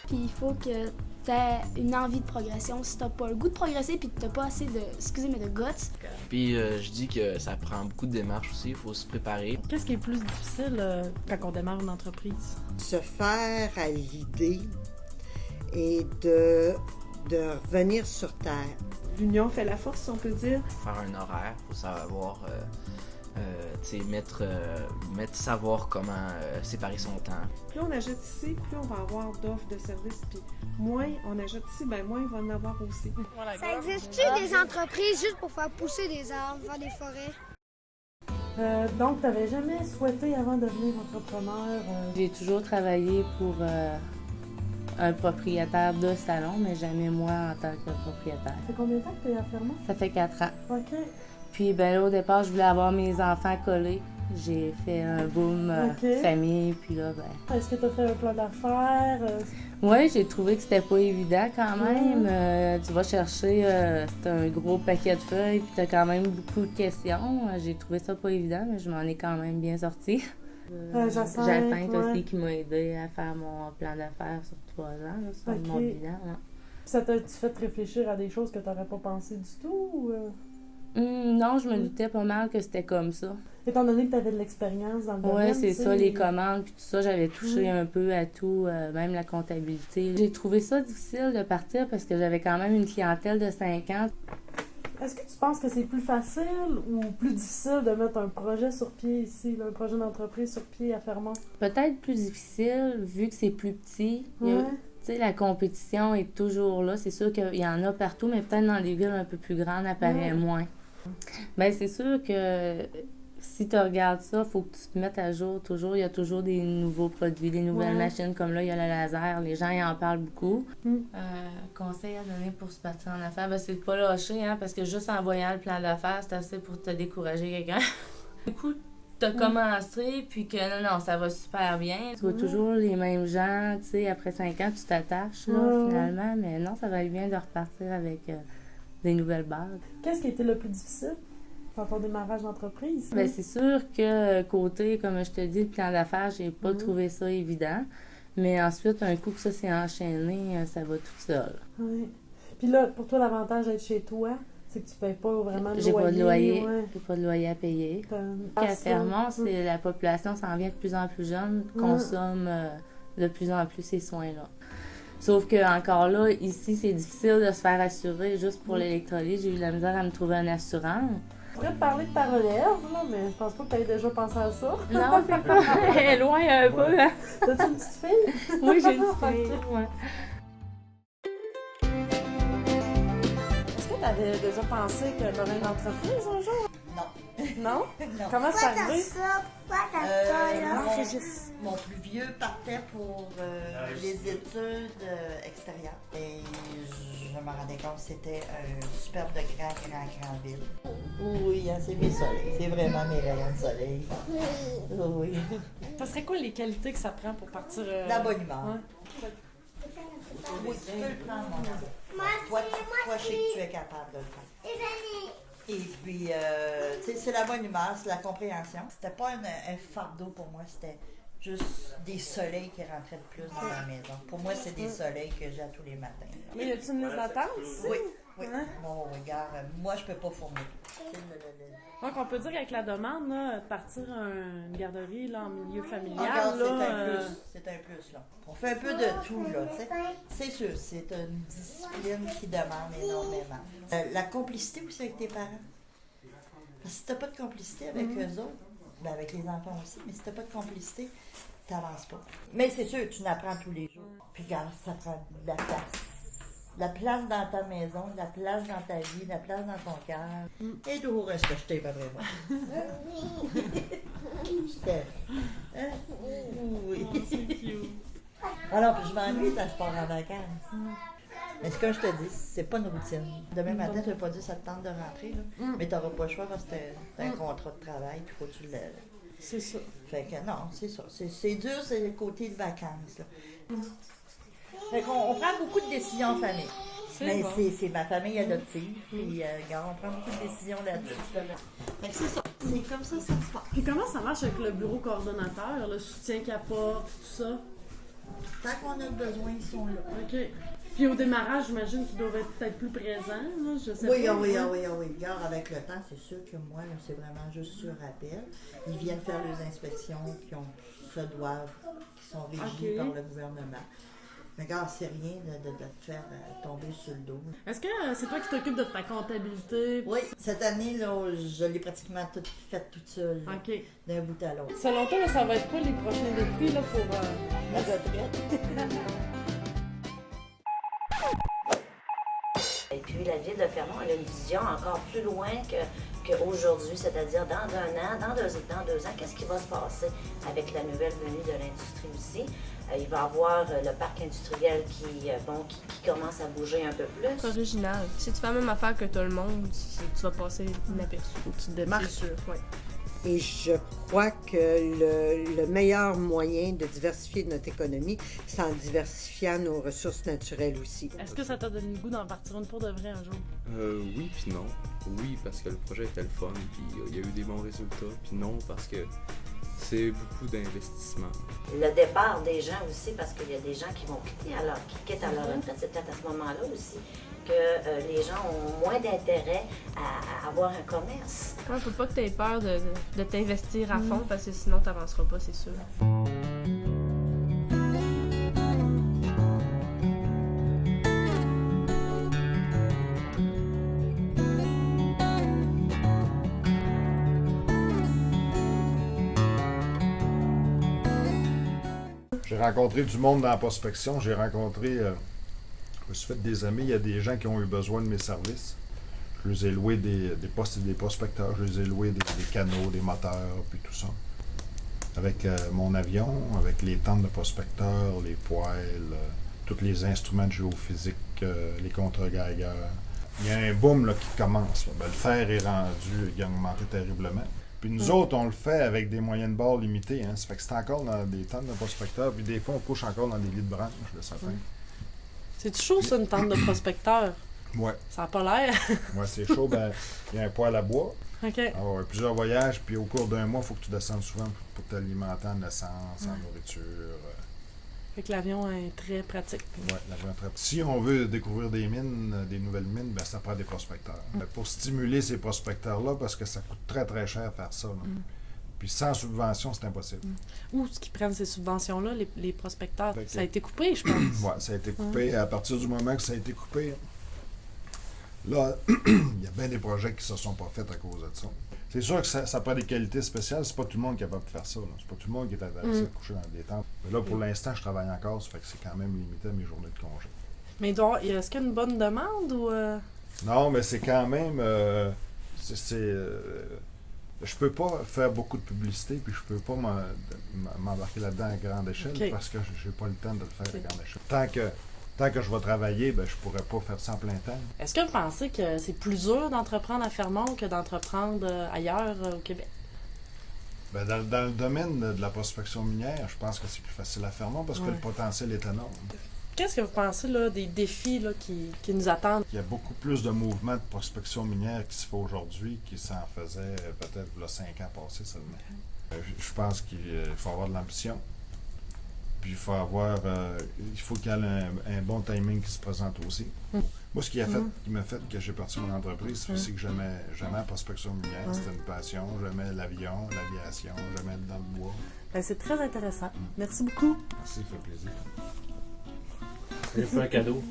Puis il faut que tu aies une envie de progression. Si tu n'as pas le goût de progresser puis que tu n'as pas assez de guts. Puis je dis que ça prend beaucoup de démarches aussi, il faut se préparer. Qu'est-ce qui est plus difficile quand on démarre une entreprise? Se faire à l'idée et de revenir sur terre. L'union fait la force, si on peut dire. Faire un horaire, il faut savoir savoir comment séparer son temps. Plus on achète ici, plus on va avoir d'offres de services. Puis moins on achète ici, ben moins il va en avoir aussi. Ça existe-tu des entreprises juste pour faire pousser des arbres, faire des forêts? Donc, tu n'avais jamais souhaité avant de devenir entrepreneur? J'ai toujours travaillé pour un propriétaire de salon, mais jamais moi en tant que propriétaire. Ça fait combien de temps que tu es à Fermont? Ça fait 4 ans. OK. Puis ben là, au départ, je voulais avoir mes enfants collés. J'ai fait un boom famille, puis là, ben... Est-ce que tu as fait un plan d'affaires? Oui, j'ai trouvé que c'était pas évident quand même. Tu vas chercher, c'est un gros paquet de feuilles, puis t'as quand même beaucoup de questions. J'ai trouvé ça pas évident, mais je m'en ai quand même bien sortie. Jacinthe aussi qui m'a aidé à faire mon plan d'affaires sur 3 ans, là, sur mon bilan. Ouais. Ça t'a-tu fait réfléchir à des choses que tu n'aurais pas pensé du tout? Ou... non, je me doutais pas mal que c'était comme ça. Étant donné que tu avais de l'expérience dans le domaine. Oui, c'est ça, les commandes, puis tout ça, j'avais touché un peu à tout, même la comptabilité. J'ai trouvé ça difficile de partir parce que j'avais quand même une clientèle de 50. Est-ce que tu penses que c'est plus facile ou plus difficile de mettre un projet sur pied ici, là, un projet d'entreprise sur pied à Fermont? Peut-être plus difficile, vu que c'est plus petit. Tu sais, la compétition est toujours là. C'est sûr qu'il y en a partout, mais peut-être dans des villes un peu plus grandes, apparaît moins. Bien, c'est sûr que si tu regardes ça, il faut que tu te mettes à jour toujours. Il y a toujours des nouveaux produits, des nouvelles machines. Comme là, il y a le laser. Les gens ils en parlent beaucoup. Conseil à donner pour se partir en affaires, ben, c'est de pas lâcher, hein, parce que juste en voyant le plan d'affaires, c'est assez pour te décourager quelqu'un. Du coup, tu as commencé, puis que non, ça va super bien. Tu vois toujours les mêmes gens, tu sais, après 5 ans, tu t'attaches, là, finalement. Mais non, ça va être bien de repartir avec des nouvelles bases. Qu'est-ce qui a été le plus difficile dans ton démarrage d'entreprise? Bien, c'est sûr que côté, comme je te dis, le plan d'affaires, j'ai pas trouvé ça évident. Mais ensuite, un coup que ça s'est enchaîné, ça va tout seul. Oui. Puis là, pour toi, l'avantage d'être chez toi, c'est que tu payes pas vraiment de loyer. J'ai pas de loyer. J'ai pas de loyer à payer. À Fermont, c'est la population s'en vient de plus en plus jeune, consomme de plus en plus ces soins-là. Sauf que encore là, ici, c'est difficile de se faire assurer juste pour l'électrolyse. J'ai eu de la misère à me trouver un assurant. Je pourrais te parler de ta relève, là, mais je pense pas que tu aies déjà pensé à ça. Non, c'est pas. Elle est loin un peu. Hein? T'as-tu une petite fille? Oui, j'ai une petite fille. Ouais. Est-ce que tu avais déjà pensé que tu aurais une entreprise un jour? Non. Non? Non. Comment c'est arrivé? Pourquoi t'as ça, là? Mon plus vieux partait pour les études extérieures. Et je me rendais compte que c'était un superbe de grand ville. Oui, hein, c'est mes soleils. C'est vraiment mes rayons de soleil. Oui. Ça serait quoi les qualités que ça prend pour partir? La bonne humeur. Ouais. Oui, tu peux le prendre, mon amour. Toi, je sais que tu es capable de le prendre. Et puis, tu sais, c'est la bonne humeur, c'est la compréhension. C'était pas un fardeau pour moi, c'était juste des soleils qui rentraient de plus dans ma maison. Pour moi, c'est des soleils que j'ai à tous les matins. Mais y a-tu une liste d'attente ici? Oui. Bon, regarde, moi, je peux pas fournir. Donc, on peut dire qu'avec la demande, là, de partir une garderie là, en milieu familial, Encore, là, c'est un plus, là. On fait un peu de tout, là, tu sais. C'est sûr, c'est une discipline qui demande énormément. La complicité aussi avec tes parents. Parce que si t'as pas de complicité avec eux autres, ben avec les enfants aussi, mais si t'as pas de complicité, t'avances pas. Mais c'est sûr, tu n'apprends tous les jours. Puis regarde, ça prend de la place. La place dans ta maison, la place dans ta vie, la place dans ton cœur. Et d'où est-ce que je t'aime vraiment? Je t'aime. Hein? Oui. Alors, puis je m'ennuie quand je pars en vacances. Mais ce que je te dis, c'est pas une routine. Demain matin, tu n'as pas dit ça te tente de rentrer, là. Mais tu n'auras pas le choix parce que c'est un contrat de travail, puis faut que tu le... c'est ça. Fait que non, c'est ça. C'est dur, c'est le côté de vacances, là. Fait qu'on on prend beaucoup de décisions en famille. Mais c'est ma famille adoptive. Puis, regarde, on prend beaucoup de décisions là-dessus. Fait que c'est ça. C'est comme ça se passe. Puis comment ça marche avec le bureau coordonnateur, le soutien qu'il apporte, tout ça? Tant qu'on a besoin, ils sont là. OK. Puis au démarrage, j'imagine qu'ils doivent être peut-être plus présents, là, je sais Oui, pas. oui. Regarde, avec le temps, c'est sûr que moi, là, c'est vraiment juste sur appel. Ils viennent faire les inspections qui sont régies OK. par le gouvernement. Mais regarde, c'est rien de te faire tomber sur le dos. Est-ce que c'est toi qui t'occupes de ta comptabilité? Oui, cette année, là, je l'ai pratiquement faite toute seule, là, OK. d'un bout à l'autre. Selon toi, là, ça va être quoi les prochains défis là, pour La retraite. Et puis la ville de Fermont, elle a une vision encore plus loin qu'aujourd'hui, c'est-à-dire dans 1 an, dans deux ans, qu'est-ce qui va se passer avec la nouvelle venue de l'industrie aussi. Il va y avoir le parc industriel qui commence à bouger un peu plus. Original. Si tu fais la même affaire que tout le monde, tu vas passer inaperçu. faut que tu te démarques? C'est sûr, oui. Et je crois que le meilleur moyen de diversifier notre économie, c'est en diversifiant nos ressources naturelles aussi. Est-ce que ça t'a donné le goût d'en partir une pour de vrai un jour? Oui puis non. Oui, parce que le projet était le fun, puis il y a eu des bons résultats. Puis non, parce que c'est beaucoup d'investissement. Le départ des gens aussi, parce qu'il y a des gens qui vont quitter qui quittent à leur retraite, c'est peut-être à ce moment-là aussi que les gens ont moins d'intérêt à avoir un commerce. Il ne faut pas que tu aies peur de t'investir à fond, parce que sinon tu n'avanceras pas, c'est sûr. J'ai rencontré du monde dans la prospection. Je me suis fait des amis. Il y a des gens qui ont eu besoin de mes services. Je les ai loués des prospecteurs. Je les ai loués des canaux, des moteurs, puis tout ça. Avec mon avion, avec les tentes de prospecteurs, les poêles, tous les instruments de géophysique, les contre-Geiger. Il y a un boom là, qui commence. Là. Ben, le fer est rendu, il a augmenté terriblement. Puis nous autres, on le fait avec des moyens de bord limités. Hein. Ça fait que c'est encore dans des tentes de prospecteurs. Puis des fois, on couche encore dans des lits de branches, là, ça fait. C'est chaud, ça, une tente de prospecteur? Ouais. Ça n'a pas l'air. Ouais, c'est chaud. Ben, il y a un poêle à bois. OK. Alors, plusieurs voyages. Puis au cours d'un mois, il faut que tu descendes souvent pour t'alimenter en essence, en nourriture. Fait que l'avion est très pratique. Oui, l'avion est très pratique. Si on veut découvrir des mines, des nouvelles mines, ben, ça prend des prospecteurs. Ben, pour stimuler ces prospecteurs-là, parce que ça coûte très, très cher faire ça. Là. Puis sans subvention, c'est impossible. Où est-ce qu'ils prennent ces subventions-là, les prospecteurs? Fait que- Ça a été coupé, je pense. Oui, ça a été coupé. À partir du moment que ça a été coupé, là, il y a bien des projets qui ne se sont pas faits à cause de ça. C'est sûr que ça prend des qualités spéciales. C'est pas tout le monde qui est capable de faire ça. Là. C'est pas tout le monde qui est intéressé à coucher dans des tentes. Mais là, pour l'instant, je travaille encore. Ça fait que c'est quand même limité à mes journées de congé. Mais est-ce qu'il y a une bonne demande ou... Non, mais c'est quand même... je peux pas faire beaucoup de publicité, puis je peux pas m'embarquer là-dedans à grande échelle, OK. parce que j'ai pas le temps de le faire à grande échelle. Tant que je vais travailler, ben, je pourrais pas faire ça en plein temps. Est-ce que vous pensez que c'est plus dur d'entreprendre à Fermont que d'entreprendre ailleurs au Québec? Ben, dans le domaine de la prospection minière, je pense que c'est plus facile à Fermont parce que le potentiel est énorme. Qu'est-ce que vous pensez là, des défis là, qui nous attendent? Il y a beaucoup plus de mouvements de prospection minière qui se fait aujourd'hui qu'il s'en faisait peut-être il y a 5 ans passés seulement. Je pense qu'il faut avoir de l'ambition. Puis il faut qu'il y ait un bon timing qui se présente aussi. Moi, ce qui m'a fait que j'ai parti mon entreprise, c'est que j'aimais la prospection minière. C'était une passion. J'aimais l'aviation, j'aimais être dans le bois. Ben, c'est très intéressant. Merci beaucoup. Merci, ça fait plaisir. Je fais un cadeau.